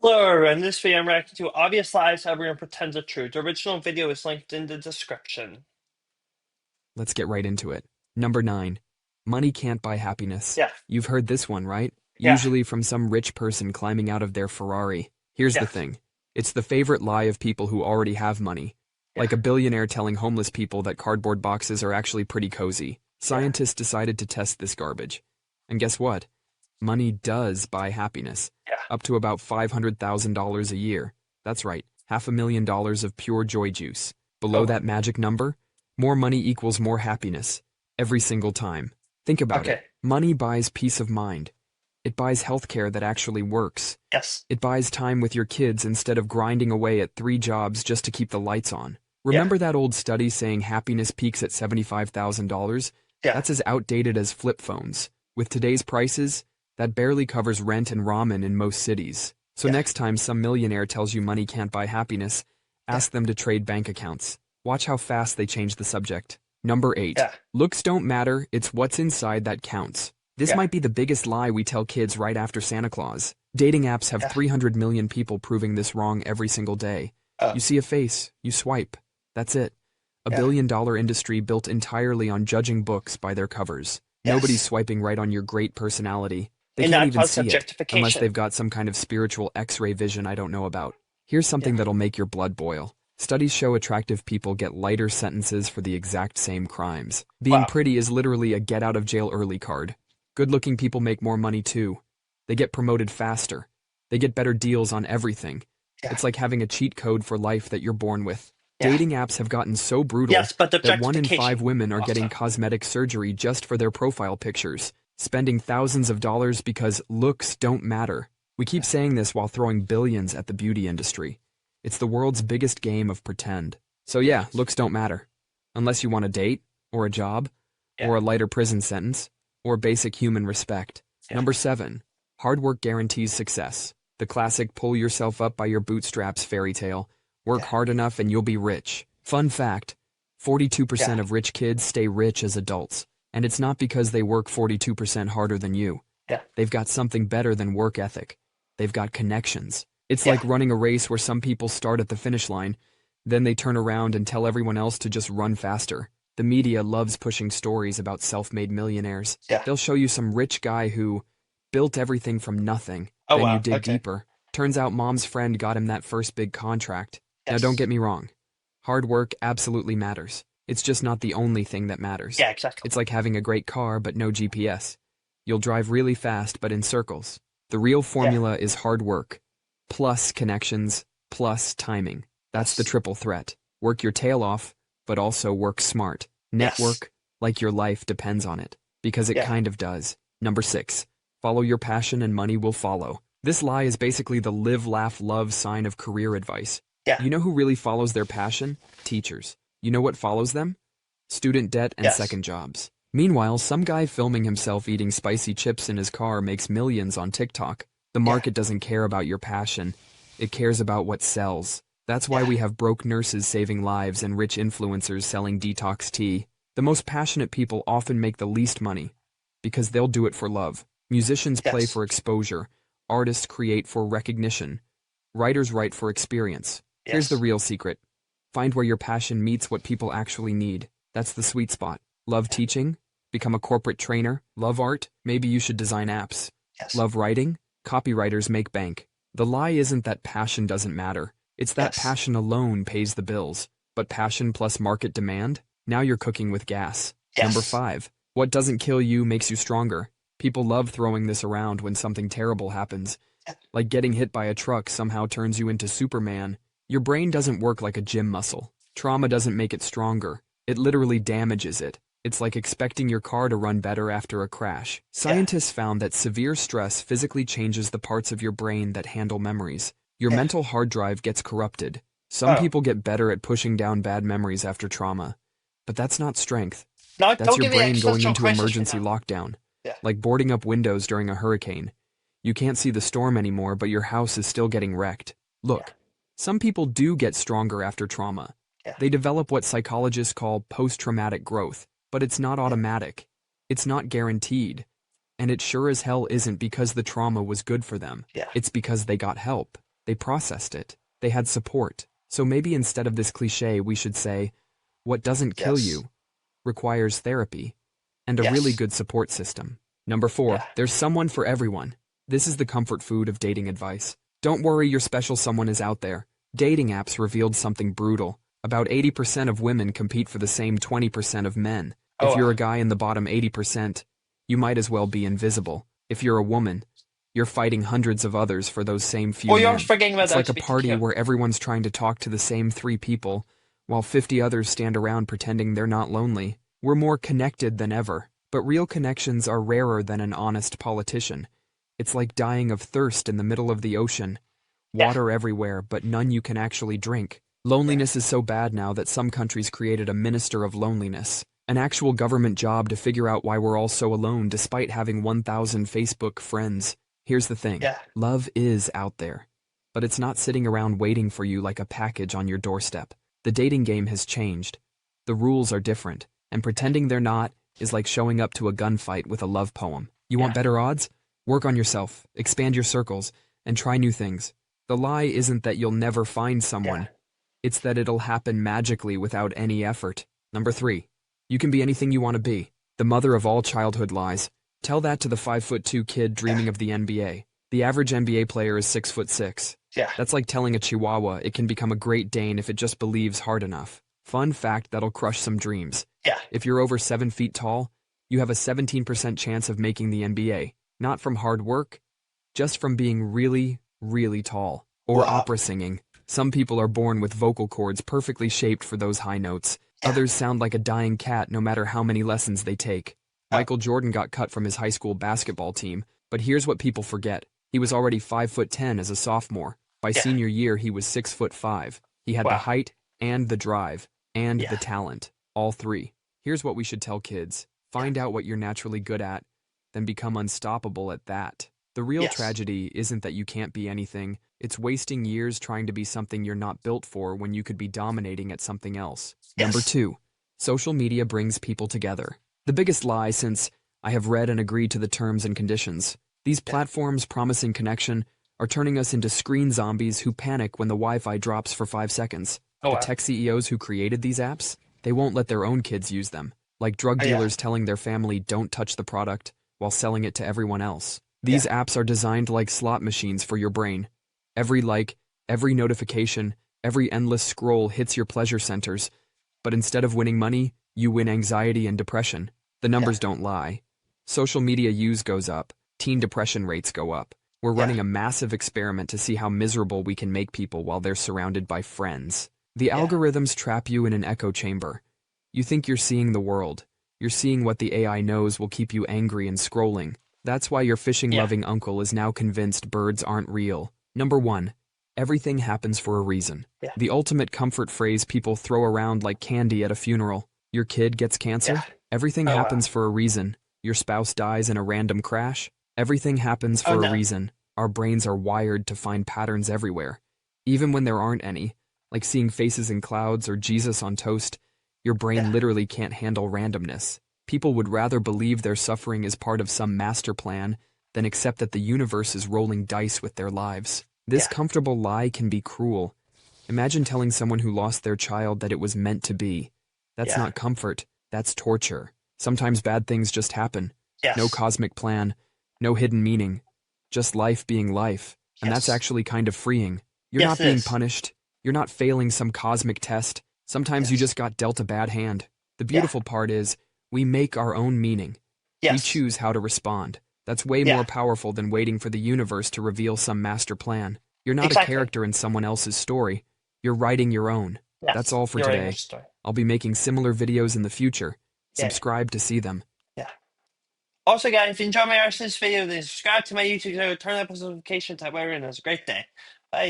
Hello, everyone. In this video, I'm reacting to Obvious Lies Everyone Pretends Are True. The original video is linked in the description. Let's get right into it. Number 9. Money can't buy happiness. Yeah, You've heard this one, right? yeah, Usually from some rich person climbing out of their Ferrari. Here's the yeah, thing. It's the favorite lie of people who already have money. yeah, Like a billionaire telling homeless people that cardboard boxes are actually pretty cozy. yeah, Scientists decided to test this garbage. And guess what? Money does buy happiness. yeah. Up to about $500,000 a year. That's right, $500,000 of pure joy juice. Below Oh, that magic number, more money equals more happiness. Every single time. Think about it. okay. Money buys peace of mind. It buys healthcare that actually works. Yes. It buys time with your kids instead of grinding away at 3 jobs just to keep the lights on. Yeah, Remember that old study saying happiness peaks at $75,000? yeah, That's as outdated as flip phones. With today's prices, that barely covers rent and ramen in most cities. So yeah, next time some millionaire tells you money can't buy happiness, yeah, ask them to trade bank accounts. Watch how fast they change the subject. Number 8. yeah, Looks don't matter, it's what's inside that counts. This yeah, might be the biggest lie we tell kids right after Santa Claus. Dating apps have yeah. 300 million people proving this wrong every single day. Oh, You see a face, you swipe. That's it. A yeah, billion-dollar industry built entirely on judging books by their covers. Nobody's yes. swiping right on your great personality. They And can't that even causes see it, unless objectification. they've got some kind of spiritual X-ray vision I don't know about. Here's Yeah, something that'll make your blood boil. Studies show attractive people get lighter sentences for the exact same crimes. Being wow. pretty is literally a get-out-of-jail-early card. Good-looking people make more money too. They get promoted faster. They get better deals on everything. Yeah, It's like having a cheat code for life that you're born with. yeah. Dating apps have gotten so brutal Yes, but the that 1 in 5 objectification women are also. getting cosmetic surgery just for their profile pictures, spending thousands of dollars because looks don't matter. We keep Yeah, saying this while throwing billions at the beauty industry. It's the world's biggest game of pretend. So yeah, yeah, looks don't matter. Unless you want a date, or a job, yeah, or a lighter prison sentence, or basic human respect. yeah, Number 7. Hard work guarantees success. The classic pull yourself up by your bootstraps fairy tale. Work yeah, hard enough and you'll be rich. Fun fact, 42% yeah, of rich kids stay rich as adults. And it's not because they work 42% harder than you. yeah, They've got something better than work ethic. They've got connections. It's yeah, like running a race where some people start at the finish line, then they turn around and tell everyone else to just run faster. The media loves pushing stories about self-made millionaires. yeah. They'll show you some rich guy who built everything from nothing. Oh, Then you wow. dig Okay. deeper. Turns out mom's friend got him that first big contract. Now don't Yes. get me wrong. Hard work absolutely matters. It's just not the only thing that matters. Yeah, exactly. It's like having a great car but no GPS. You'll drive really fast but in circles. The real Yeah, formula is hard work, plus connections, plus timing. That's the yes, triple threat. Work your tail off, but also work smart. yes, Network, like your life depends on it. Because it yeah, kind of does. Number 6. Follow your passion and money will follow. This lie is basically the live, laugh, love sign of career advice. yeah, You know who really follows their passion? Teachers. You know what follows them? Student debt and yes, second jobs. Meanwhile, some guy filming himself eating spicy chips in his car makes millions on TikTok. The yeah, market doesn't care about your passion. It cares about what sells. That's why yeah, we have broke nurses saving lives and rich influencers selling detox tea. The most passionate people often make the least money because they'll do it for love. Musicians play yes, for exposure. Artists create for recognition. Writers write for experience. Here's the yes. real secret. Find where your passion meets what people actually need. That's the sweet spot. Love Yeah, teaching? Become a corporate trainer? Love art? Maybe you should design apps. yes, Love writing? Copywriters make bank. The lie isn't that passion doesn't matter. It's that yes, passion alone pays the bills. But passion plus market demand? Now you're cooking with gas. Number yes. 5. What doesn't kill you makes you stronger. People love throwing this around when something terrible happens. Yeah, Like getting hit by a truck somehow turns you into Superman. Your brain doesn't work like a gym muscle. Trauma doesn't make it stronger. It literally damages it. It's like expecting your car to run better after a crash. yeah, Scientists found that severe stress physically changes the parts of your brain that handle memories. Your yeah. mental hard drive gets corrupted. Some Oh, people get better at pushing down bad memories after trauma. But that's not strength. no, That's don't your give me brain going existential into crisis right emergency now. lockdown. Yeah, Like boarding up windows during a hurricane. You can't see the storm anymore, but your house is still getting wrecked. yeah, Look, some people do get stronger after trauma. yeah, They develop what psychologists call post-traumatic growth, but it's not yeah, automatic. It's not guaranteed. And it sure as hell isn't because the trauma was good for them. yeah. It's because they got help. They processed it. They had support. So maybe instead of this cliche, we should say, what doesn't kill Yes. you requires therapy and a really Yes. good support system. Number Yeah. 4, there's someone for everyone. This is the comfort food of dating advice. Don't worry, your special someone is out there. Dating apps revealed something brutal. About 80% of women compete for the same 20% of men. If Oh, you're a guy in the bottom 80%, you might as well be invisible. If you're a woman, you're fighting hundreds of others for those same few well, you're men. forgetting about It's the like a party LGBTQ. where everyone's trying to talk to the same 3 people, while 50 others stand around pretending they're not lonely. We're more connected than ever, but real connections are rarer than an honest politician. It's like dying of thirst in the middle of the ocean. Yeah. Water everywhere, but none you can actually drink. Yeah. Loneliness is so bad now that some countries created a minister of loneliness, an actual government job to figure out why we're all so alone despite having 1,000 Facebook friends. Here's the thing. Yeah. Love is out there, but it's not sitting around waiting for you like a package on your doorstep. The dating game has changed. The rules are different, and pretending they're not is like showing up to a gunfight with a love poem. You want Yeah. better odds? Work on yourself, expand your circles, and try new things. The lie isn't that you'll never find someone. Yeah. It's that it'll happen magically without any effort. Number 3. You can be anything you want to be. The mother of all childhood lies. Tell that to the 5'2" kid dreaming of the NBA. The average NBA player is 6'6". Yeah. That's like telling a Chihuahua it can become a Great Dane if it just believes hard enough. Fun fact that'll crush some dreams. Yeah. If you're over 7 feet tall, you have a 17% chance of making the NBA. Not from hard work, just from being really, really tall. Or Wow. opera singing. Some people are born with vocal cords perfectly shaped for those high notes. Yeah. Others sound like a dying cat no matter how many lessons they take. Oh. Michael Jordan got cut from his high school basketball team, but here's what people forget. He was already 5'10" as a sophomore. By Yeah. senior year, he was 6'5". He had the Wow. height and the drive and Yeah. the talent, all 3. Here's what we should tell kids. Find out what you're naturally good at, then become unstoppable at that. The real Yes. tragedy isn't that you can't be anything, it's wasting years trying to be something you're not built for when you could be dominating at something else. Number Yes. 2. Social media brings people together. The biggest lie, since I have read and agreed to the terms and conditions. These platforms promising connection are turning us into screen zombies who panic when the Wi-Fi drops for 5 seconds. Oh, The wow. tech CEOs who created these apps, they won't let their own kids use them. Like drug Oh, yeah. dealers telling their family don't touch the product while selling it to everyone else. These apps are designed like slot machines for your brain. Every like, every notification, every endless scroll hits your pleasure centers. But instead of winning money, you win anxiety and depression. The numbers don't lie. Social media use goes up. Teen depression rates go up. We're Yeah. running a massive experiment to see how miserable we can make people while they're surrounded by friends. The algorithms trap you in an echo chamber. You think you're seeing the world. You're seeing what the AI knows will keep you angry and scrolling. That's why your fishing-loving uncle is now convinced birds aren't real. Number 1. Everything happens for a reason. Yeah. The ultimate comfort phrase people throw around like candy at a funeral. Your kid gets cancer? Yeah. Everything Oh, wow. happens for a reason. Your spouse dies in a random crash? Everything happens Oh, for a no. reason. Our brains are wired to find patterns everywhere. Even when there aren't any, like seeing faces in clouds or Jesus on toast, your brain Yeah. literally can't handle randomness. People would rather believe their suffering is part of some master plan than accept that the universe is rolling dice with their lives. This Yeah. comfortable lie can be cruel. Imagine telling someone who lost their child that it was meant to be. That's Yeah. not comfort, that's torture. Sometimes bad things just happen. Yes. No cosmic plan, no hidden meaning, just life being life. And that's Yes. actually kind of freeing. You're Yes, not it being is. punished. You're not failing some cosmic test. Sometimes you Yes. just got dealt a bad hand. The beautiful part is, we make our own meaning. We Yes. choose how to respond. That's way Yeah. more powerful than waiting for the universe to reveal some master plan. You're not Exactly. a character in someone else's story. You're writing your own. Yes. That's all for You're writing today. your story. I'll be making similar videos in the future. Yeah. Subscribe to see them. Yeah. Also, guys, if you enjoyed my art this video, then subscribe to my YouTube channel, turn on the post notification type whatever, and have a great day. Bye.